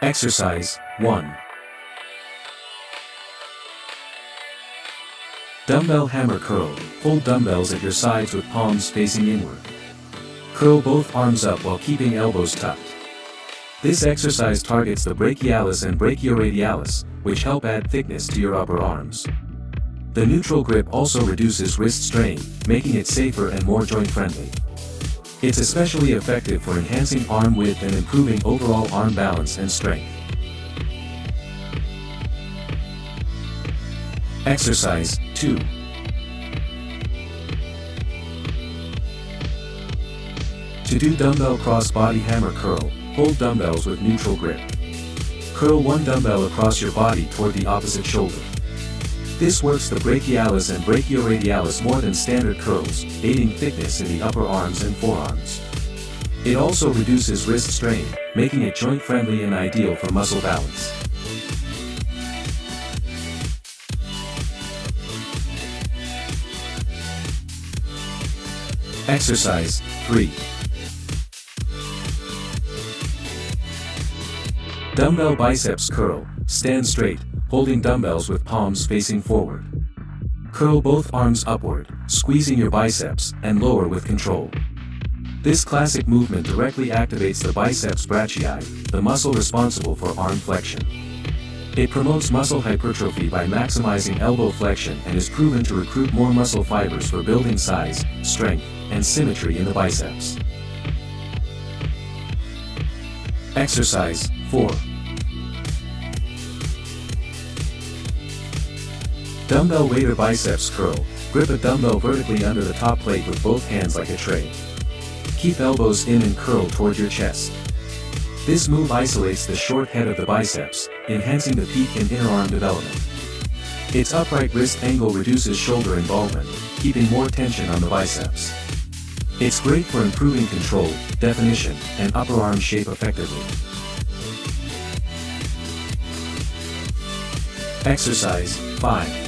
Exercise 1. Dumbbell hammer curl. Hold dumbbells at your sides with palms facing inward. Curl both arms up while keeping elbows tucked. This exercise targets the brachialis and brachioradialis, which help add thickness to your upper arms. The neutral grip also reduces wrist strain, making it safer and more joint-friendly. It's especially effective for enhancing arm width and improving overall arm balance and strength. Exercise 2. To do dumbbell cross-body hammer curl, hold dumbbells with neutral grip. Curl one dumbbell across your body toward the opposite shoulder. This works the brachialis and brachioradialis more than standard curls, aiding thickness in the upper arms and forearms. It also reduces wrist strain, making it joint-friendly and ideal for muscle balance. Exercise 3. Dumbbell biceps curl. Stand straight, holding dumbbells with palms facing forward. Curl both arms upward, squeezing your biceps, and lower with control. This classic movement directly activates the biceps brachii, the muscle responsible for arm flexion. It promotes muscle hypertrophy by maximizing elbow flexion and is proven to recruit more muscle fibers for building size, strength, and symmetry in the biceps. Exercise 4. Dumbbell waiter biceps curl. Grip a dumbbell vertically under the top plate with both hands like a tray. Keep elbows in and curl toward your chest. This move isolates the short head of the biceps, enhancing the peak and inner arm development. Its upright wrist angle reduces shoulder involvement, keeping more tension on the biceps. It's great for improving control, definition, and upper arm shape effectively. Exercise 5.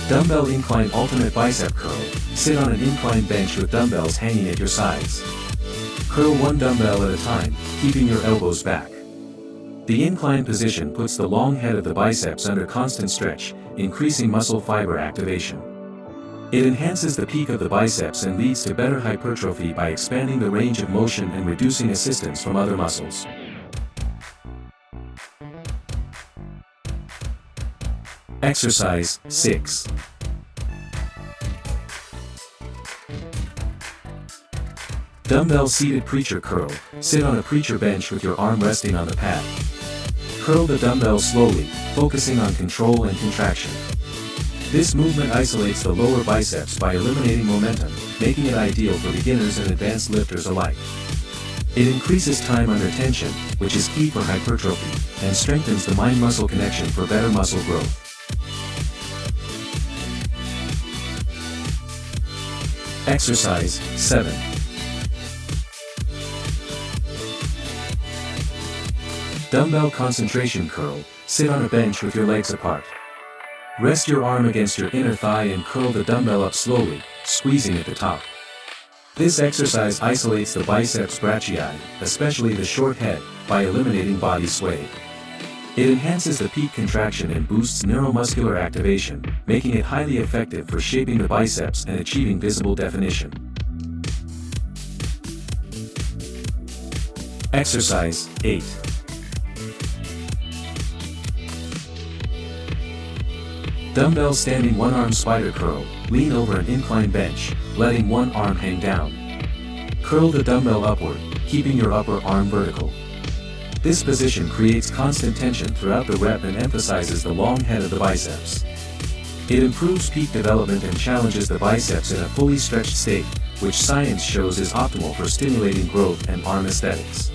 Dumbbell incline alternate bicep curl. Sit on an incline bench with dumbbells hanging at your sides. Curl one dumbbell at a time, keeping your elbows back. The incline position puts the long head of the biceps under constant stretch, increasing muscle fiber activation. It enhances the peak of the biceps and leads to better hypertrophy by expanding the range of motion and reducing assistance from other muscles. Exercise 6. Dumbbell seated preacher curl. Sit on a preacher bench with your arm resting on the pad. Curl the dumbbell slowly, focusing on control and contraction. This movement isolates the lower biceps by eliminating momentum, making it ideal for beginners and advanced lifters alike. It increases time under tension, which is key for hypertrophy, and strengthens the mind-muscle connection for better muscle growth. Exercise 7. Dumbbell concentration curl. Sit on a bench with your legs apart. Rest your arm against your inner thigh and curl the dumbbell up slowly, squeezing at the top. This exercise isolates the biceps brachii, especially the short head, by eliminating body sway. It enhances the peak contraction and boosts neuromuscular activation, making it highly effective for shaping the biceps and achieving visible definition. Exercise 8. Dumbbell standing one-arm spider curl. Lean over an incline bench, letting one arm hang down. Curl the dumbbell upward, keeping your upper arm vertical. This position creates constant tension throughout the rep and emphasizes the long head of the biceps. It improves peak development and challenges the biceps in a fully stretched state, which science shows is optimal for stimulating growth and arm aesthetics.